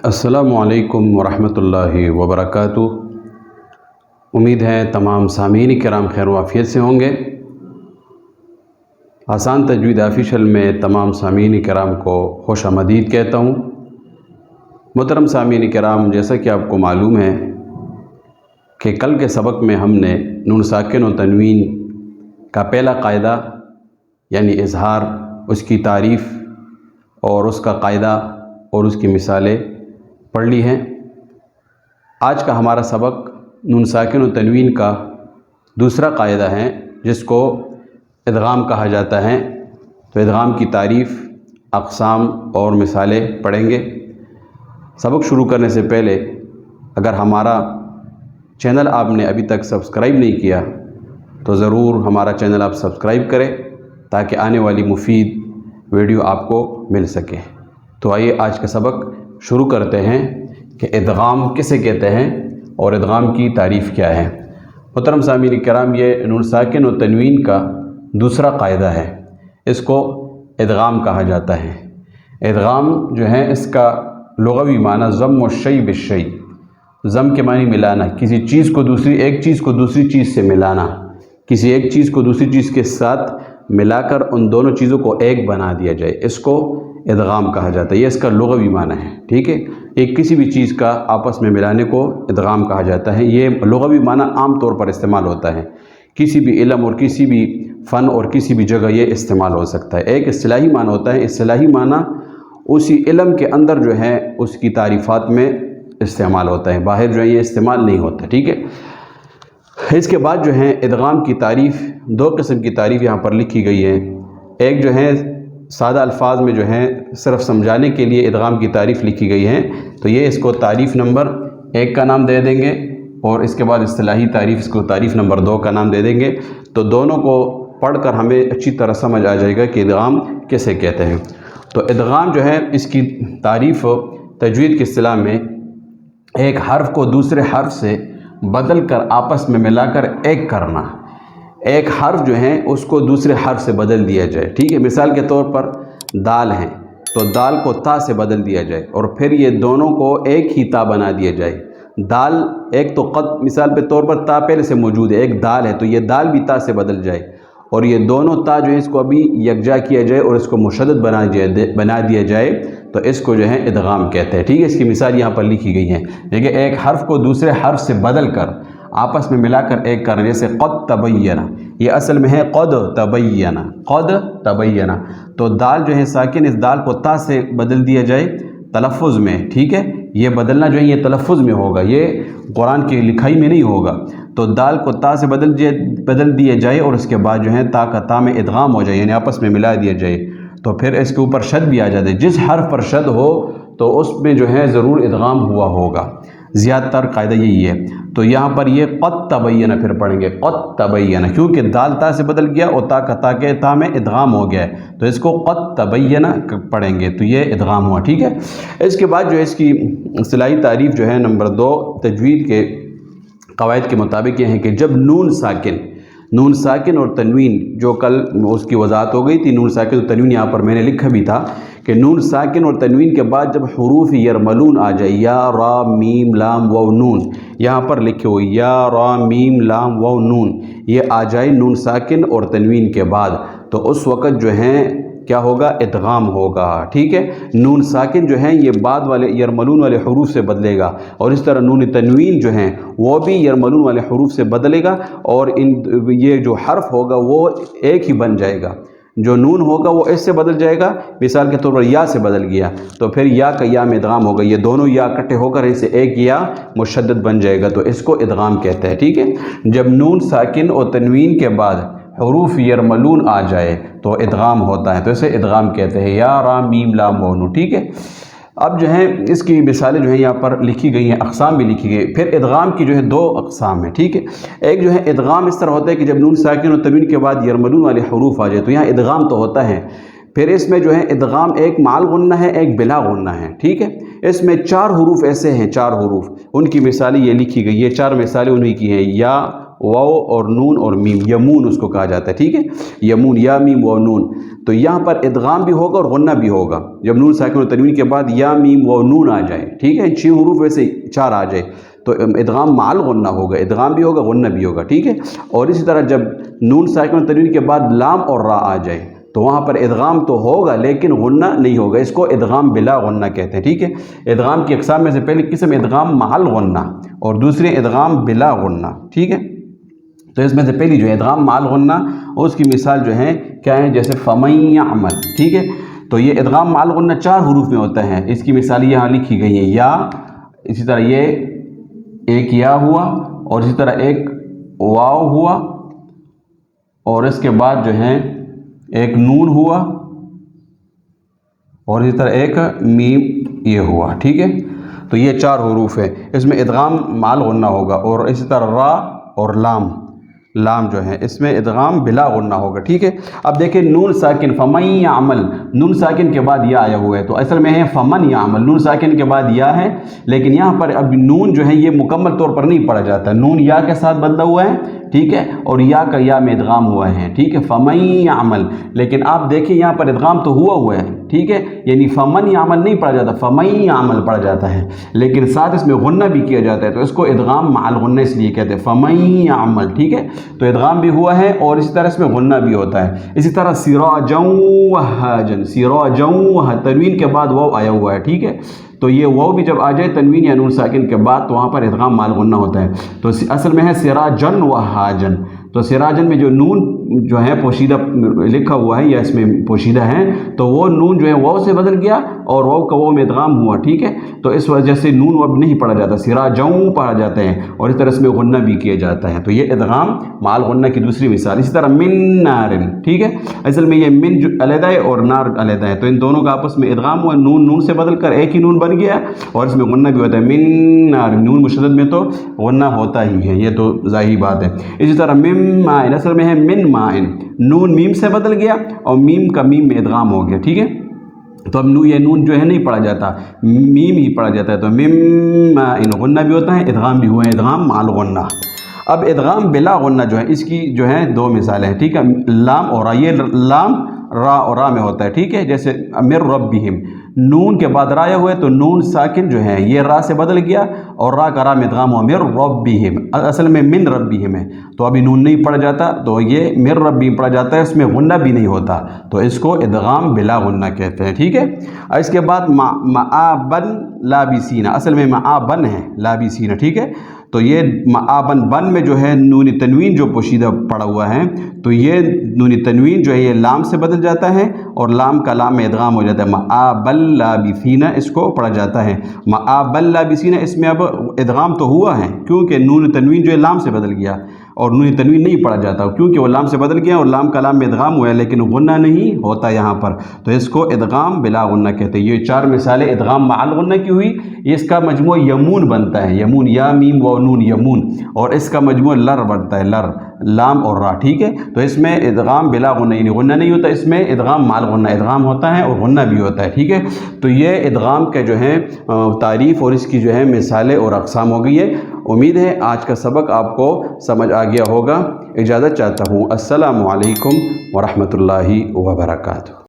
अस्सलामु अलैकुम वरहमतुल्लाहि वबरकातुह। उम्मीद है तमाम सामीन किराम खैर वाफियत से होंगे। आसान तजवीद ऑफिशियल में तमाम सामीन किराम को खुश आमदीद कहता हूँ। मोहतरम सामीन किराम, जैसा कि आपको मालूम है कि कल के सबक में हमने नून साकिन और तनवीन का पहला कायदा यानी इजहार, उसकी तारीफ़ और उसका कायदा और उसकी मिसालें पढ़ ली हैं। आज का हमारा सबक नून साकिन और तनवीन का दूसरा कायदा है, जिसको इदगाम कहा जाता है। तो इदगाम की तारीफ़, अक़साम और मिसालें पढ़ेंगे। सबक शुरू करने से पहले अगर हमारा चैनल आपने अभी तक सब्सक्राइब नहीं किया तो ज़रूर हमारा चैनल आप सब्सक्राइब करें ताकि आने वाली मुफीद वीडियो आपको मिल सके। तो आइए आज का सबक शुरू करते हैं कि इदगाम किसे कहते हैं और इदगाम की तारीफ़ क्या है। मुहतरम सामीन किराम, ये नून साकिन और तनवीन का दूसरा कायदा है, इसको इदगाम कहा जाता है। इदगाम जो है, इसका लुग़वी माना ज़म शै बिशै, ज़म के मानी मिलाना, किसी चीज़ को दूसरी, एक चीज़ को दूसरी चीज़ से मिलाना, किसी एक चीज़ को दूसरी चीज़ के साथ मिलाकर उन दोनों चीज़ों को एक बना दिया जाए, इसको इदगाम कहा जाता है। ये इसका लुग़वी माना है, ठीक है। एक किसी भी चीज़ का आपस में मिलाने को इदगाम कहा जाता है। ये लुग़वी माना आम तौर पर इस्तेमाल होता है, किसी भी इल्म और किसी भी फ़न और किसी भी जगह ये इस्तेमाल हो सकता है। एक इस्तिलाही माना होता है, इस्तिलाही माना उसी इल्म के अंदर जो है उसकी तारीफ़ात में इस्तेमाल होता है, बाहर जो है ये इस्तेमाल नहीं होता, ठीक है। इसके बाद जो है इदगाम की तारीफ़, दो किस्म की तारीफ़ यहाँ पर लिखी गई है। एक जो है सादा अल्फाज में जो है सिर्फ समझाने के लिए इदगाम की तारीफ़ लिखी गई है, तो ये इसको तारीफ़ नंबर 1 का नाम दे देंगे और इसके बाद इस्तिलाही तारीफ़, इसको तारीफ़ नंबर 2 का नाम दे देंगे। तो दोनों को पढ़कर हमें अच्छी तरह समझ आ जाएगा कि इदगाम किसे कहते हैं। तो इदगाम जो है, इसकी तारीफ़ तजवीद की इस्तिलाह में एक हर्फ को दूसरे हर्फ से बदल कर आपस में मिलाकर एक करना। एक हर्फ जो है उसको दूसरे हर्फ से बदल दिया जाए, ठीक है। मिसाल के तौर पर दाल है तो दाल को ता से बदल दिया जाए और फिर ये दोनों को एक ही ता बना दिया जाए। दाल एक तो कद, मिसाल के तौर पर ता पहले से मौजूद है, एक दाल है तो ये दाल भी ता से बदल जाए और ये दोनों ता जो है इसको अभी यकजा किया जाए और इसको मुशद्दद बना दिया जाए, तो इसको जो है इदगाम कहते हैं, ठीक है। इसकी मिसाल यहाँ पर लिखी गई है। देखिए, एक हर्फ को दूसरे हर्फ से बदल कर आपस में मिलाकर एक करना, जैसे क़द तबय्यना, ये असल में है क़द तबय्यना, क़द तबय्यना। तो दाल जो है साकिन, इस दाल को ता से बदल दिया जाए तलफ़ुज़ में, ठीक है। ये बदलना जो है ये तलफ़ुज़ में होगा, ये कुरान की लिखाई में नहीं होगा। तो दाल को ता से बदल दिया जाए और उसके बाद जो है ता का ता में इदगाम हो जाए, यानी आपस में मिला दिया जाए। तो फिर इसके ऊपर शद भी आ जाता है, जिस हर्फ पर शद हो तो उसमें जो है ज़रूर इदगाम हुआ होगा। ज़्यादातर कायदा यही है। तो यहाँ पर ये क़द तबय्यना फिर पढ़ेंगे, क़द तबय्यना, क्योंकि दाल ता से बदल गया और ता का ता में इदगाम हो गया है, तो इसको क़द तबय्यना पढ़ेंगे, तो ये इदगाम हुआ, ठीक है। इसके बाद जो है इसकी इस्तिलाही तारीफ़ जो है नंबर 2 तजवीद के क़वाइद के मुताबिक ये है कि जब नून साकिन और तनवीन, जो कल उसकी वजाहत हो गई थी, नून साकिन और तनवीन यहाँ पर मैंने लिखा भी था कि नून साकिन और तनवीन के बाद जब हुरूफ यरमलून आ जाए, या रा मीम लाम वाव नून, यहाँ पर लिखे हुए या रा मीम लाम वाव नून, ये आ जाए नून साकिन और तनवीन के बाद, तो उस वक़्त जो है क्या होगा, इदगाम होगा, ठीक है। नून साकिन जो है ये बाद वाले यरमलून वाले हुरूफ से बदलेगा और इस तरह नून तनवीन जो हैं वो भी यरमलून वाले हुरूफ से बदलेगा और ये जो हर्फ होगा वो एक ही बन जाएगा। जो नून होगा वो इससे बदल जाएगा, मिसाल के तौर पर या से बदल गया तो फिर या का या में इदगाम होगा, ये दोनों या इकट्ठे होकर इसे एक या मुशद्दद बन जाएगा, तो इसको इदगाम कहते हैं, ठीक है। जब नून साकिन और तनवीन के बाद हुरूफ यरमलून आ जाए तो इदगाम होता है, तो इसे इदगाम कहते हैं, या रा मीम लाम वाव नून, ठीक है। अब जो है इसकी मिसालें जो है यहाँ पर लिखी गई हैं, अक़साम भी लिखी गई। फिर इदगाम की जो है 2 अक़साम है, ठीक है। एक जो है इदगाम इस तरह होता है कि जब नून साकिन और तनवीन के बाद यरमलून वाले हुरूफ आ जाए तो यहाँ इदगाम तो होता है। फिर इसमें जो है इदगाम एक माल गुन्ना है, एक बिला गुन्ना है, ठीक है। इसमें 4 हुरूफ ऐसे हैं, 4 हुरूफ, उनकी मिसालें ये लिखी गई है, 4 मिसालें उन्हीं की हैं, या واو اور نون اور میم، یمون اس کو کہا جاتا ہے، ٹھیک ہے، یمون، یا میم و نون. تو یہاں پر ادغام بھی ہوگا اور غنہ بھی ہوگا جب نون ساکن و تنوین کے بعد یا میم و نون آ جائے، ٹھیک ہے، 6 حروف ویسے 4 آ جائے تو ادغام مع الغنہ ہوگا، ادغام بھی ہوگا غنہ بھی ہوگا، ٹھیک ہے. اور اسی طرح جب نون ساکن و تنوین کے بعد لام اور را آ جائے تو وہاں پر ادغام تو ہوگا لیکن غنہ نہیں ہوگا، اس کو ادغام بلا غنہ کہتے ہیں، ٹھیک ہے. ادغام کی اقسام میں سے پہلی قسم ادغام مع الغنہ اور دوسری ادغام بلا غنہ، ٹھیک ہے. تو اس میں سے پہلی جو ہے ادغام مع الغنہ، اور اس کی مثال جو ہے کیا ہے، جیسے فَمَن يَعْمَلْ، ٹھیک ہے. تو یہ ادغام مع الغنہ 4 حروف میں ہوتا ہے، اس کی مثال یہاں لکھی گئی ہے، یا، اسی طرح یہ ایک یا ہوا، اور اسی طرح ایک واو ہوا، اور اس کے بعد جو ہے ایک نون ہوا، اور اسی طرح ایک میم یہ ہوا، ٹھیک ہے. تو یہ 4 حروف ہے، اس میں ادغام مع الغنہ ہوگا، اور اسی طرح را اور لام جو ہے اس میں ادغام بلا غنہ ہوگا، ٹھیک ہے. اب دیکھیں نون ساکن فَمَن يَعْمَلْ، نون ساکن کے بعد یا آیا ہوا ہے، تو اصل میں ہے فَمَن يَعْمَلْ، نون ساکن کے بعد یا ہے، لیکن یہاں پر اب نون جو ہے یہ مکمل طور پر نہیں پڑھا جاتا، نون یا کے ساتھ بندھا ہوا ہے، ٹھیک ہے، اور یا کا یا میں ادغام ہوا ہے، ٹھیک ہے، فَمَن يَعْمَلْ. لیکن آپ دیکھیں یہاں پر ادغام تو ہوا ہے، ٹھیک ہے، یعنی فَمَن يَعْمَلْ نہیں پڑھا جاتا، فَمَن يَعْمَلْ پڑھا جاتا ہے، لیکن ساتھ اس میں غنہ بھی کیا جاتا ہے، تو اس کو ادغام مع الغنہ اس لیے کہتے ہیں، فَمَن يَعْمَلْ، ٹھیک ہے. تو ادغام بھی ہوا ہے اور اسی طرح اس میں غنہ بھی ہوتا ہے. اسی طرح سراجا وہاجا، سراجا وہاجا، تنوین کے بعد واو آیا ہوا ہے، ٹھیک ہے. تو یہ واو بھی جب آ جائے تنوین یا نون ساکن کے بعد تو وہاں پر ادغام مع الغنہ ہوتا ہے. تو اصل میں ہے سراجن وہاجن، تو سراجن میں جو نون جو ہے پوشیدہ لکھا ہوا ہے یا اس میں پوشیدہ ہے، تو وہ نون جو ہے واو سے بدل گیا اور واو کا واو میں ادغام ہوا، ٹھیک ہے. تو اس وجہ سے نون اب نہیں پڑھا جاتا، سراجوں پڑھا جاتا ہے، اور اس طرح اس میں غنہ بھی کیا جاتا ہے. تو یہ ادغام مع الغنہ کی دوسری مثال. اسی طرح من نارن، ٹھیک ہے، اصل میں یہ من جو علیحدہ ہے اور نار علیحدہ ہے، تو ان دونوں کا آپس میں ادغام ہوا، نون سے بدل کر ایک ہی نون بن گیا، اور اس میں غنہ بھی ہوتا ہے. من نارن، نون مشدد میں تو غنہ ہوتا ہی ہے، یہ تو ظاہری بات ہے. اسی طرح مم مائن، اصل میں ہے من مائن، نون میم سے بدل گیا اور میم کا میم میں ادغام ہو گیا، ٹھیک ہے. تو اب یہ نون جو ہے نہیں پڑھا جاتا، میم ہی پڑھا جاتا ہے. تو مم مائن غنہ بھی ہوتا ہے، ادغام بھی ہوا ہے، ادغام مع الغنہ. اب ادغام بلا غنہ جو ہے اس کی جو ہے 2 مثالیں ہیں، ٹھیک ہے. لام اور را، یہ لام را اور را میں ہوتا ہے، ٹھیک ہے. جیسے من ربہم، نون کے بعد را آیا ہوا ہے تو نون ساکن جو ہے یہ را سے بدل گیا اور را کا را میں ادغام ہوا، من ربہم، اصل میں من ربہم ہے، تو ابھی نون نہیں پڑھا جاتا، تو یہ من ربہم پڑھا جاتا ہے، اس میں غنہ بھی نہیں ہوتا، تو اس کو ادغام بلا غنہ کہتے ہیں، ٹھیک ہے. اس کے بعد معابن لابسین، اصل میں معابن ہے لابسین، ٹھیک ہے. تو یہ معابن، بن میں جو ہے نون تنوین جو پوشیدہ پڑا ہوا ہے، تو یہ نون تنوین جو ہے یہ لام سے بدل جاتا ہے اور لام کا لام میں ادغام ہو جاتا ہے. معابن لابسین اس کو پڑھا جاتا ہے. معابن لابسین، اس میں اب ادغام تو ہوا ہے کیونکہ نون تنوین جو ہے لام سے بدل گیا، اور نون تنوین نہیں پڑھا جاتا کیونکہ وہ لام سے بدل گیا اور لام کا لام میں ادغام ہوا ہے، لیکن غنہ نہیں ہوتا یہاں پر، تو اس کو ادغام بلا غنہ کہتے ہیں. یہ 4 مثالیں ادغام مع الغنہ کی ہوئی. اس کا مجموع یمون بنتا ہے، یمون، یا میم و نون یمون، اور اس کا مجموع لر بنتا ہے، لر، لام اور را، ٹھیک ہے. تو اس میں ادغام بلا غنہ یعنی غنہ نہیں ہوتا، اس میں ادغام مع الغنہ، ادغام ہوتا ہے اور غنہ بھی ہوتا ہے، ٹھیک ہے. تو یہ ادغام کے جو ہے تعریف اور اس کی جو ہے مثالیں اور اقسام ہو گئی ہے. امید ہے آج کا سبق آپ کو سمجھ آ گیا ہوگا. اجازت چاہتا ہوں. السلام علیکم ورحمۃ اللہ وبرکاتہ.